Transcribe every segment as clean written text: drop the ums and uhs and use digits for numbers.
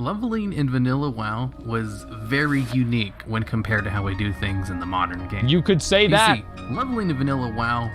Leveling in vanilla WoW was very unique when compared to how we do things in the modern game. You could say that. See, leveling in vanilla WoW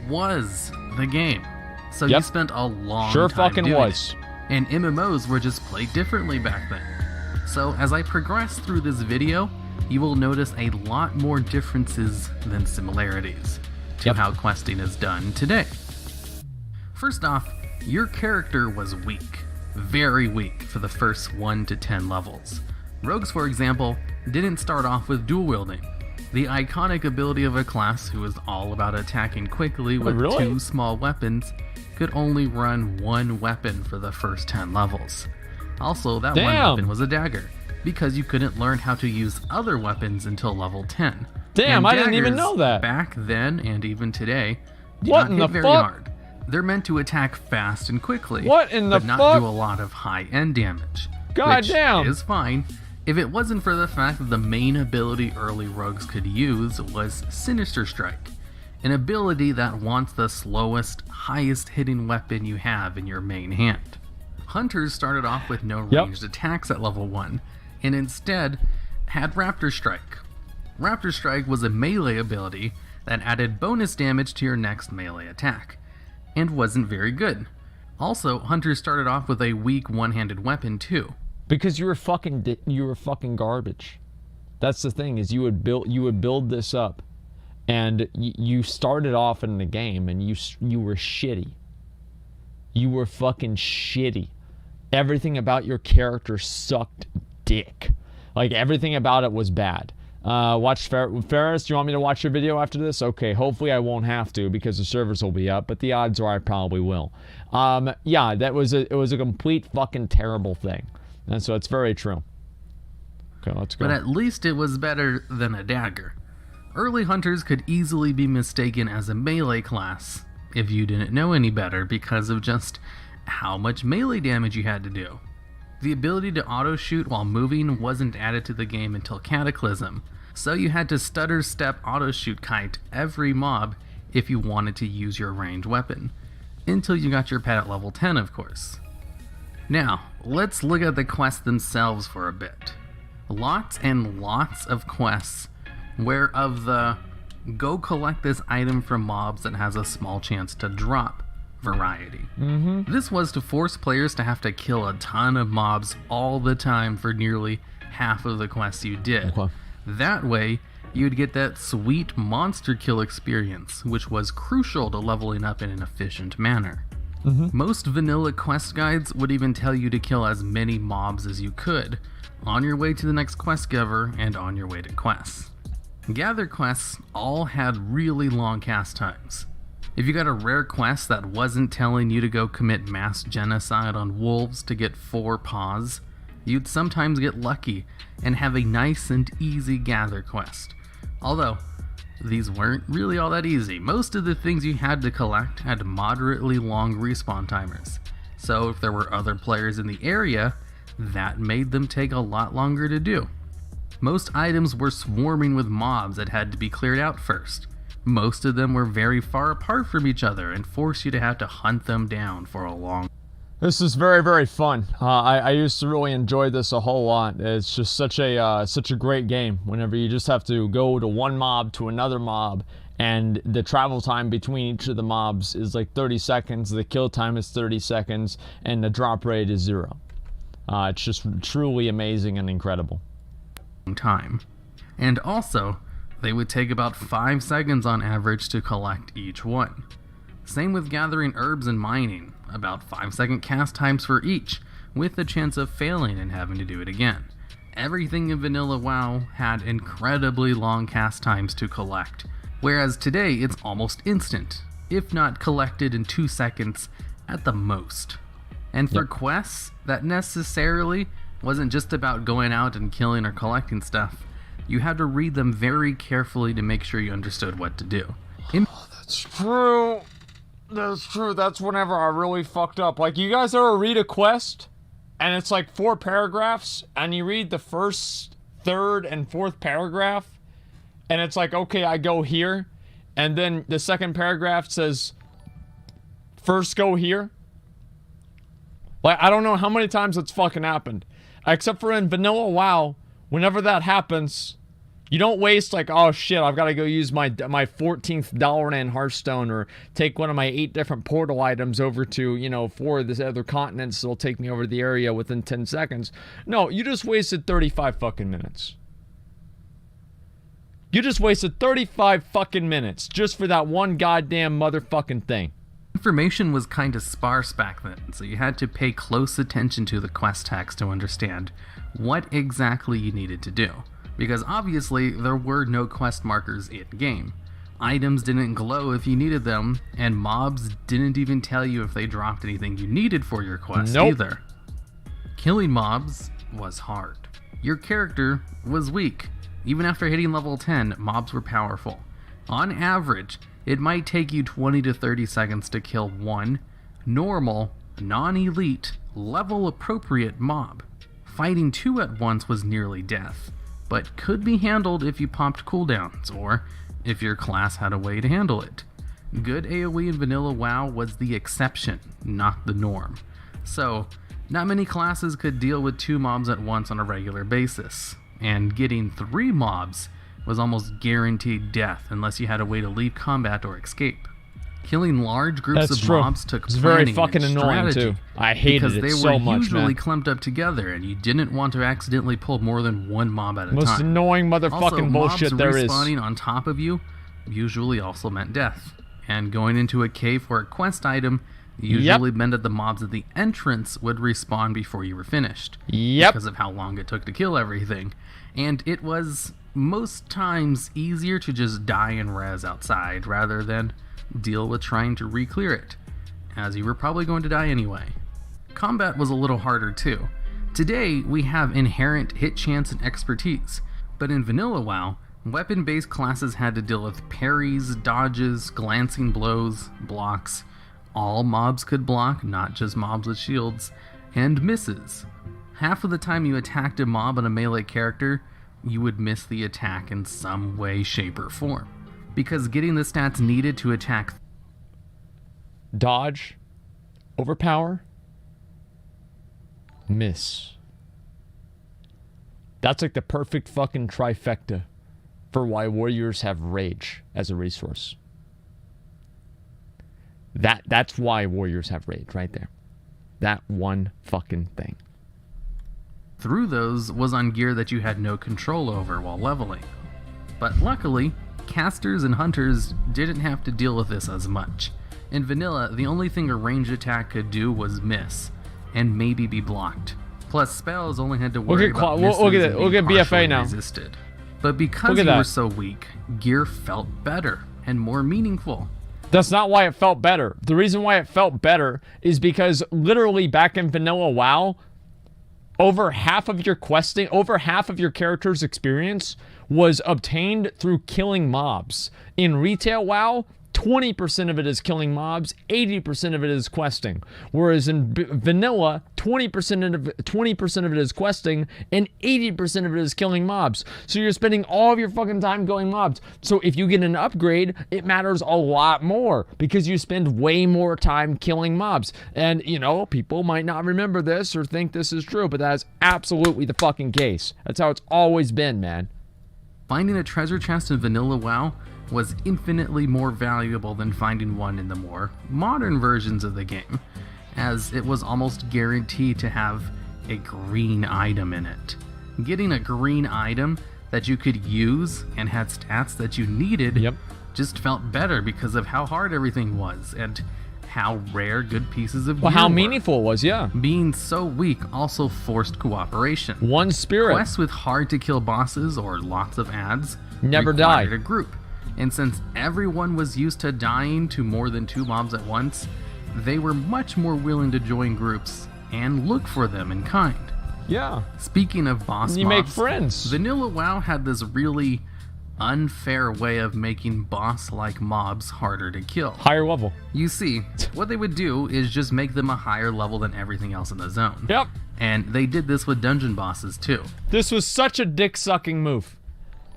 was the game. So Yep. you spent a long Sure time fucking doing was. it. And MMOs were just played differently back then. So as I progress through this video, you will notice a lot more differences than similarities to Yep. how questing is done today. First off, your character was weak. Very weak for the first 1 to 10 levels. Rogues, for example, didn't start off with dual wielding. The iconic ability of a class who was all about attacking quickly with really? 2 small weapons could only run 1 weapon for the first 10 levels. Also, that 1 Damn. weapon was a dagger, because you couldn't learn how to use other weapons until level 10. Damn, And I didn't even daggers, know that. Back then and even today, do What not in hit the very fuck? hard. They're meant to attack fast and quickly, What in the but not fuck? do a lot of high-end damage. God which damn. is fine if it wasn't for the fact that the main ability early rogues could use was Sinister Strike, an ability that wants the slowest, highest hitting weapon you have in your main hand. Hunters started off with no Yep. ranged attacks at level 1, and instead had Raptor Strike. Raptor Strike was a melee ability that added bonus damage to your next melee attack, and wasn't very good. Also, Hunters started off with a weak one-handed weapon too. Because you were fucking garbage. That's the thing, is you would build this up, and you started off in the game and you were shitty. You were fucking shitty. Everything about your character sucked dick. Like, everything about it was bad. Watch Ferris, do you want me to watch your video after this? Okay, hopefully I won't have to because the servers will be up, but the odds are I probably will. Yeah, it was a complete fucking terrible thing. And so it's very true. Okay, let's go. But at least it was better than a dagger. Early Hunters could easily be mistaken as a melee class if you didn't know any better because of just how much melee damage you had to do. The ability to auto-shoot while moving wasn't added to the game until Cataclysm, so you had to stutter step auto-shoot kite every mob if you wanted to use your ranged weapon, until you got your pet at level 10 of course. Now, let's look at the quests themselves for a bit. Lots and lots of quests where of the go collect this item from mobs that has a small chance to drop variety. This was to force players to have to kill a ton of mobs all the time for nearly half of the quests you did. Okay. That way, you'd get that sweet monster kill experience, which was crucial to leveling up in an efficient manner. Most vanilla quest guides would even tell you to kill as many mobs as you could, on your way to the next quest giver and on your way to quests. Gather quests all had really long cast times. If you got a rare quest that wasn't telling you to go commit mass genocide on wolves to get 4 paws, you'd sometimes get lucky and have a nice and easy gather quest. Although, these weren't really all that easy. Most of the things you had to collect had moderately long respawn timers. So if there were other players in the area, that made them take a lot longer to do. Most items were swarming with mobs that had to be cleared out first. Most of them were very far apart from each other and forced you to have to hunt them down for a long. This is very, very fun. I used to really enjoy this a whole lot. It's just such a great game whenever you just have to go to one mob to another mob, and the travel time between each of the mobs is like 30 seconds, the kill time is 30 seconds, and the drop rate is 0. It's just truly amazing and incredible. Time. And also, they would take about 5 seconds on average to collect each one. Same with gathering herbs and mining, about 5-second cast times for each, with the chance of failing and having to do it again. Everything in vanilla WoW had incredibly long cast times to collect, whereas today it's almost instant, if not collected in 2 seconds at the most. And for quests, that necessarily wasn't just about going out and killing or collecting stuff. You had to read them very carefully to make sure you understood what to do. That's true. That's true. That's whenever I really fucked up. Like, you guys ever read a quest, and it's like 4 paragraphs, and you read the first, third, and fourth paragraph, and it's like, okay, I go here, and then the second paragraph says, first go here? Like, I don't know how many times it's fucking happened. Except for in Vanilla WoW, whenever that happens, you don't waste like, oh shit, I've got to go use my 14th Dalaran Hearthstone or take one of my 8 different portal items over to, you know, 4 of this other continents that'll take me over to the area within 10 seconds. No, you just wasted 35 fucking minutes. You just wasted 35 fucking minutes just for that one goddamn motherfucking thing. Information was kind of sparse back then, so you had to pay close attention to the quest text to understand what exactly you needed to do. Because obviously, there were no quest markers in-game. Items didn't glow if you needed them, and mobs didn't even tell you if they dropped anything you needed for your quest either. Killing mobs was hard. Your character was weak. Even after hitting level 10, mobs were powerful. On average, it might take you 20 to 30 seconds to kill one normal, non-elite, level-appropriate mob. Fighting 2 at once was nearly death, but could be handled if you popped cooldowns, or if your class had a way to handle it. Good AoE in Vanilla WoW was the exception, not the norm. So, not many classes could deal with 2 mobs at once on a regular basis, and getting 3 mobs was almost guaranteed death unless you had a way to leave combat or escape. Killing large groups of mobs took planning very fucking and annoying strategy, too. I hated it so much, man. Because they were usually clumped up together, and you didn't want to accidentally pull more than 1 mob at a time. Most annoying motherfucking bullshit there is. Also, mobs respawning on top of you usually also meant death, and going into a cave for a quest item usually meant that the mobs at the entrance would respawn before you were finished. Because of how long it took to kill everything. And it was most times easier to just die and res outside rather than deal with trying to re-clear it, as you were probably going to die anyway. Combat was a little harder too. Today, we have inherent hit chance and expertise, but in Vanilla WoW, weapon-based classes had to deal with parries, dodges, glancing blows, blocks. All mobs could block, not just mobs with shields, and misses. Half of the time you attacked a mob on a melee character, you would miss the attack in some way, shape, or form. Because getting the stats needed to attack... Dodge, overpower, miss. That's like the perfect fucking trifecta for why warriors have rage as a resource. That's why warriors have rage right there. That one fucking thing. Through those was on gear that you had no control over while leveling. But luckily, casters and hunters didn't have to deal with this as much. In Vanilla, the only thing a ranged attack could do was miss, and maybe be blocked. Plus, spells only had to worry about misses we'll get BFA now. Resisted. But because you were so weak, gear felt better and more meaningful. That's not why it felt better. The reason why it felt better is because literally back in Vanilla WoW, over half of your questing, over half of your character's experience was obtained through killing mobs. In Retail WoW, 20% of it is killing mobs, 80% of it is questing. Whereas in Vanilla, 20% of it is questing, and 80% of it is killing mobs. So you're spending all of your fucking time killing mobs. So if you get an upgrade, it matters a lot more because you spend way more time killing mobs. And, you know, people might not remember this or think this is true, but that is absolutely the fucking case. That's how it's always been, man. Finding a treasure chest in Vanilla WoW was infinitely more valuable than finding one in the more modern versions of the game, as it was almost guaranteed to have a green item in it. Getting a green item that you could use and had stats that you needed just felt better because of how hard everything was and how rare good pieces of gear how were. meaningful it was, Being so weak also forced cooperation. One spirit. Quests with hard to kill bosses or lots of ads never required died. A group. And since everyone was used to dying to more than 2 mobs at once, they were much more willing to join groups and look for them in kind. Yeah. Speaking of boss mobs, you make friends. Vanilla WoW had this really unfair way of making boss-like mobs harder to kill. Higher level. You see, what they would do is just make them a higher level than everything else in the zone. Yep. And they did this with dungeon bosses too. This was such a dick-sucking move.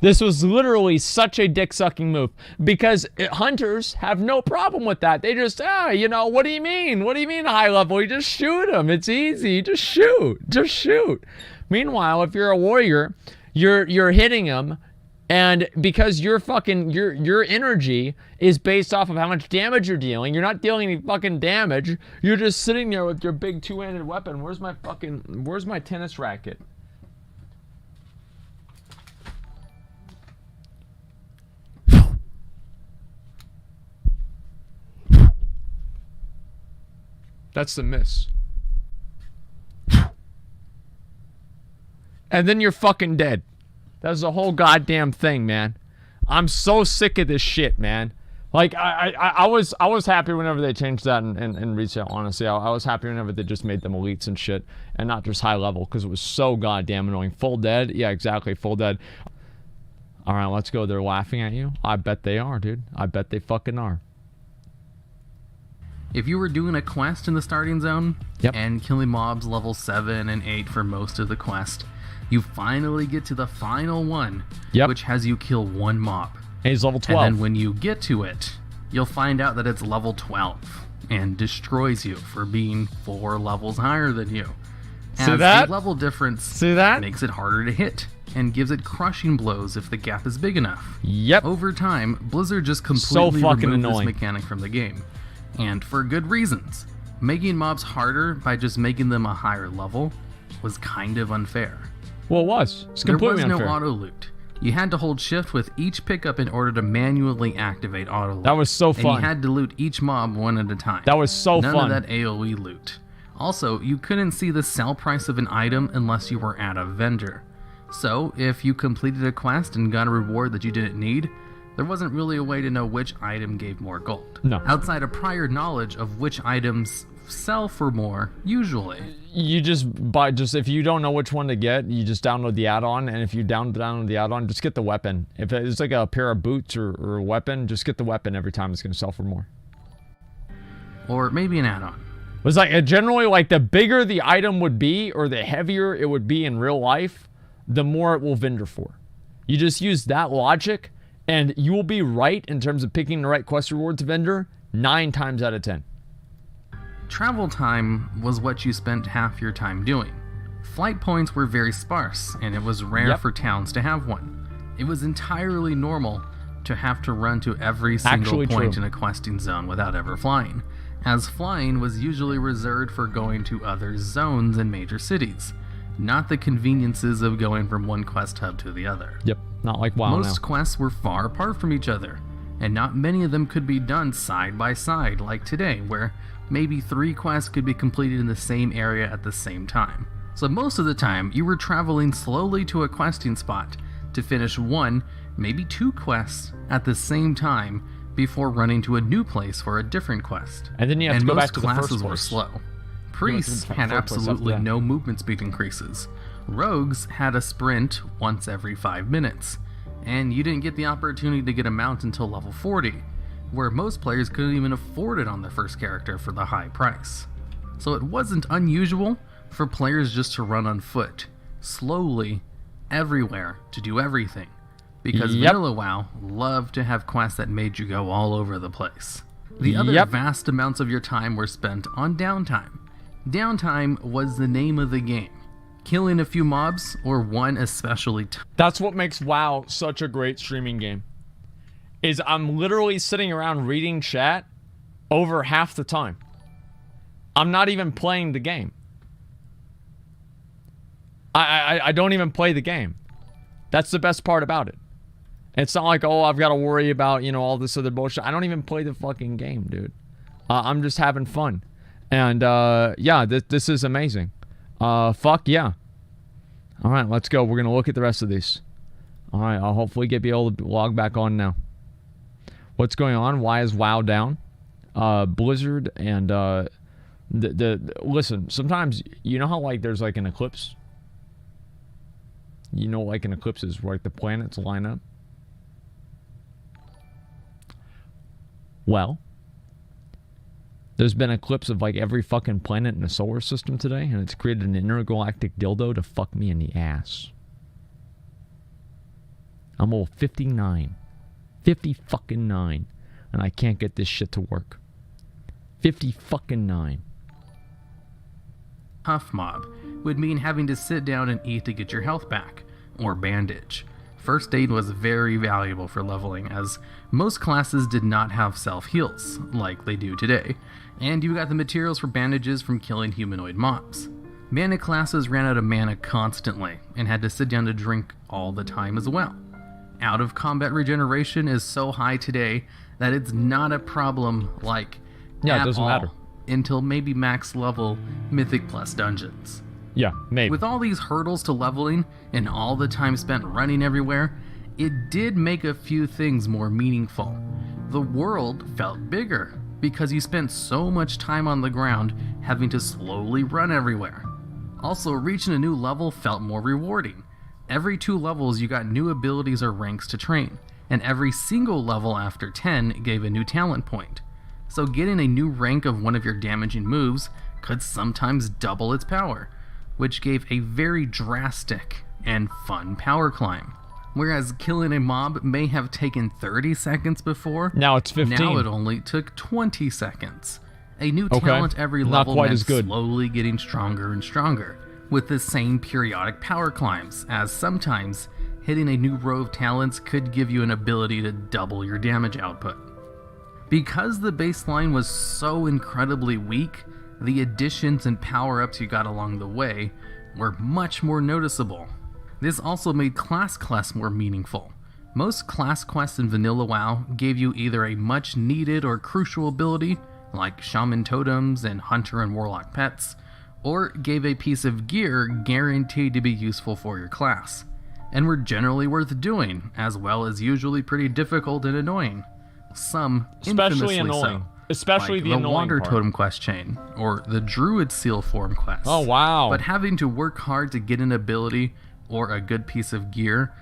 This was literally such a dick-sucking move because hunters have no problem with that. They just, you know, what do you mean? What do you mean high level? You just shoot them. It's easy. Just shoot. Just shoot. Meanwhile, if you're a warrior, you're hitting them, and because your energy is based off of how much damage you're dealing, you're not dealing any fucking damage. You're just sitting there with your big two-handed weapon. Where's my tennis racket? That's the miss. And then you're fucking dead. That's the whole goddamn thing, man. I'm so sick of this shit, man. Like, I was happy whenever they changed that in retail, honestly. I was happy whenever they just made them elites and shit, and not just high level, because it was so goddamn annoying. Full dead? Yeah, exactly, full dead. Alright, let's go. They're laughing at you? I bet they are, dude. I bet they fucking are. If you were doing a quest in the starting zone, and killing mobs level 7 and 8 for most of the quest, you finally get to the final one, which has you kill one mob. And he's level 12. And then when you get to it, you'll find out that it's level 12 and destroys you for being 4 levels higher than you. See that? The level difference makes it harder to hit and gives it crushing blows if the gap is big enough. Yep. Over time, Blizzard just completely removed this mechanic from the game. And for good reasons. Making mobs harder by just making them a higher level was kind of unfair. Well, it was. It's completely unfair. There was no auto loot. You had to hold shift with each pickup in order to manually activate auto loot. That was so fun. And you had to loot each mob one at a time. That was so fun. None of that AoE loot. Also, you couldn't see the sell price of an item unless you were at a vendor. So, if you completed a quest and got a reward that you didn't need, there wasn't really a way to know which item gave more gold. No. Outside of prior knowledge of which items sell for more, usually. You just buy, if you don't know which one to get, you just download the add-on, and if you download the add-on, just get the weapon. If it's like a pair of boots or a weapon, just get the weapon every time. It's going to sell for more. Or maybe an add-on. It's like, generally, like, the bigger the item would be, or the heavier it would be in real life, the more it will vendor for. You just use that logic, and you will be right in terms of picking the right quest rewards vendor 9 times out of 10. Travel time was what you spent half your time doing. Flight points were very sparse, and it was rare for towns to have one. It was entirely normal to have to run to every single point in a questing zone without ever flying, as flying was usually reserved for going to other zones in major cities, not the conveniences of going from one quest hub to the other. Yep, not like WoW now. Most quests were far apart from each other, and not many of them could be done side by side like today, where maybe 3 quests could be completed in the same area at the same time. So most of the time, you were traveling slowly to a questing spot to finish 1, maybe 2 quests at the same time before running to a new place for a different quest. And then you have to go back to the first classes were slow. Priests had absolutely no movement speed increases. Rogues had a sprint once every 5 minutes, and you didn't get the opportunity to get a mount until level 40, where most players couldn't even afford it on their first character for the high price. So it wasn't unusual for players just to run on foot, slowly, everywhere, to do everything, because Vanilla WoW loved to have quests that made you go all over the place. The other vast amounts of your time were spent on downtime. Downtime was the name of the game. Killing a few mobs, or one especially. That's what makes WoW such a great streaming game. Is I'm literally sitting around reading chat over half the time. I'm not even playing the game. I don't even play the game. That's the best part about it. It's not like, oh, I've got to worry about, you know, all this other bullshit. I don't even play the fucking game, dude. I'm just having fun. And, yeah, this is amazing. Fuck yeah. All right, let's go. We're going to look at the rest of these. All right, I'll hopefully be able to log back on now. What's going on? Why is WoW down? Blizzard and, listen, sometimes, you know how, like, there's, like, an eclipse? You know, like, an eclipse is where, like, the planets line up? Well, there's been an eclipse of like every fucking planet in the solar system today, and it's created an intergalactic dildo to fuck me in the ass. I'm level 59. 50 fucking 9. And I can't get this shit to work. 50 fucking 9. Tough mob would mean having to sit down and eat to get your health back, or bandage. First aid was very valuable for leveling, as most classes did not have self-heals, like they do today, and you got the materials for bandages from killing humanoid mobs. Mana classes ran out of mana constantly, and had to sit down to drink all the time as well. Out of combat regeneration is so high today that it's not a problem like it doesn't matter until maybe max level Mythic Plus dungeons. Yeah, maybe. With all these hurdles to leveling and all the time spent running everywhere, it did make a few things more meaningful. The world felt bigger because you spent so much time on the ground having to slowly run everywhere. Also, reaching a new level felt more rewarding. Every 2 levels you got new abilities or ranks to train, and every single level after 10 gave a new talent point. So getting a new rank of one of your damaging moves could sometimes double its power, which gave a very drastic and fun power climb. Whereas killing a mob may have taken 30 seconds before, now it's 15. Now it only took 20 seconds. A new talent every level Not quite meant as good. Slowly getting stronger and stronger, with the same periodic power climbs, as sometimes hitting a new row of talents could give you an ability to double your damage output. Because the baseline was so incredibly weak, the additions and power-ups you got along the way were much more noticeable. This also made class quests more meaningful. Most class quests in Vanilla WoW gave you either a much needed or crucial ability, like Shaman Totems and Hunter and Warlock pets, or gave a piece of gear guaranteed to be useful for your class, and were generally worth doing, as well as usually pretty difficult and annoying. Some Especially infamously annoying. so. Especially Like the the annoying Water part. Totem quest chain, or the Druid Seal form quest. Oh, wow. But having to work hard to get an ability or a good piece of gear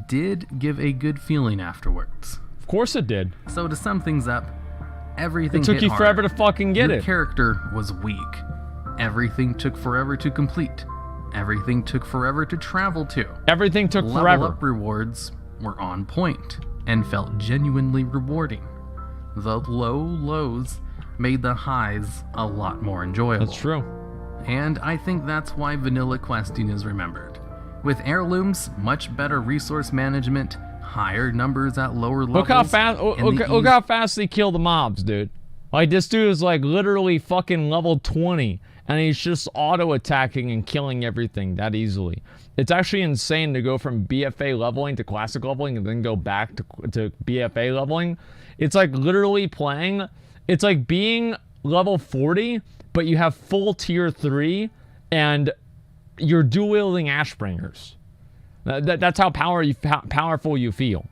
did give a good feeling afterwards. Of course it did. So to sum things up, everything It took hit you hard. forever to fucking get Your it. character was weak. Everything took forever to complete. Everything took forever to travel to. Everything took Level forever. up rewards were on point and felt genuinely rewarding. The low lows made the highs a lot more enjoyable. That's true. And I think that's why vanilla questing is remembered. With heirlooms, much better resource management, higher numbers at lower levels. Look how fast. and the Look how fast they kill the mobs, dude. Like this dude is like literally fucking level 20, and he's just auto attacking and killing everything that easily. It's actually insane to go from BFA leveling to classic leveling and then go back to BFA leveling. It's like literally playing. It's like being level 40, but you have full tier 3, and you're dual wielding Ashbringers. That's how powerful you feel.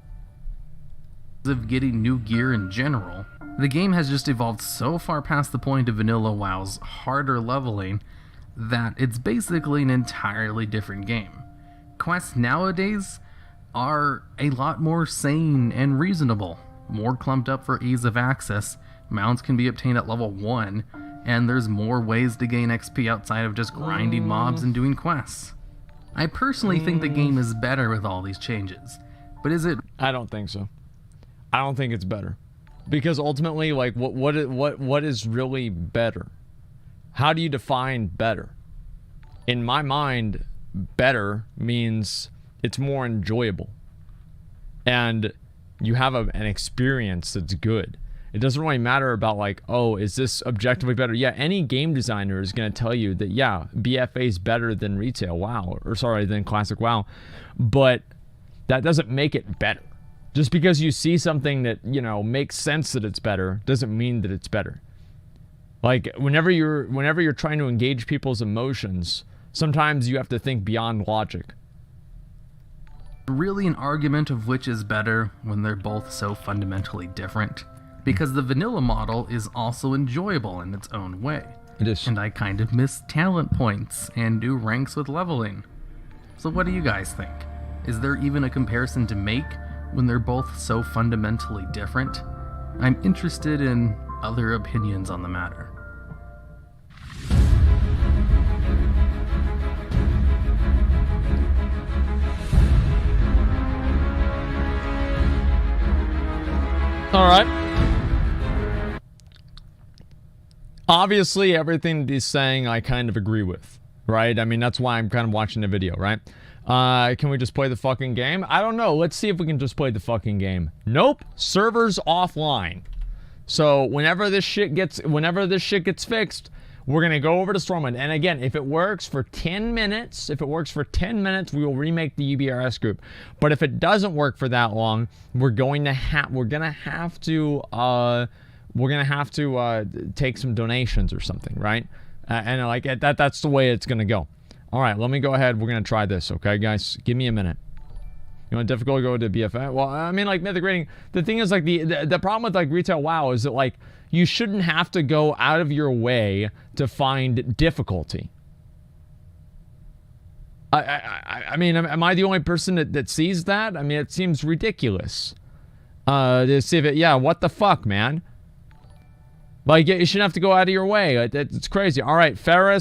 Of getting new gear in general, the game has just evolved so far past the point of vanilla WoW's harder leveling that it's basically an entirely different game. Quests nowadays are a lot more sane and reasonable, more clumped up for ease of access. Mounts can be obtained at level 1, and there's more ways to gain XP outside of just grinding mobs and doing quests. I personally think the game is better with all these changes, but is it? I don't think so. I don't think it's better, because ultimately, like, what is really better? How do you define better? In my mind, better means it's more enjoyable, and you have an experience that's good. It doesn't really matter about like, oh, is this objectively better? Yeah, any game designer is going to tell you that, yeah, BFA is better than retail WoW, than classic WoW, but that doesn't make it better. Just because you see something that, you know, makes sense that it's better doesn't mean that it's better. Like whenever you're trying to engage people's emotions, sometimes you have to think beyond logic. Really an argument of which is better when they're both so fundamentally different? Because the vanilla model is also enjoyable in its own way. It is. And I kind of miss talent points and new ranks with leveling. So what do you guys think? Is there even a comparison to make when they're both so fundamentally different? I'm interested in other opinions on the matter. All right. Obviously, everything he's saying I kind of agree with, right? I mean, that's why I'm kind of watching the video, right? Can we just play the fucking game? I don't know. Let's see if we can just play the fucking game. Nope. Server's offline. So whenever this shit gets fixed, we're going to go over to Stormwind. And again, if it works for 10 minutes, we will remake the UBRS group. But if it doesn't work for that long, we're going to have to take some donations or something, right? And like that's the way it's going to go. All right, let me go ahead. We're going to try this, okay, guys? Give me a minute. You want difficult, go to BFA? Well, I mean, like, mythic rating, the thing is, like, the problem with, like, retail WoW is that, like, you shouldn't have to go out of your way to find difficulty. I mean, am I the only person that sees that? I mean, it seems ridiculous. To see if it, yeah, what the fuck, man? Like, you shouldn't have to go out of your way. It's crazy. All right, Ferris.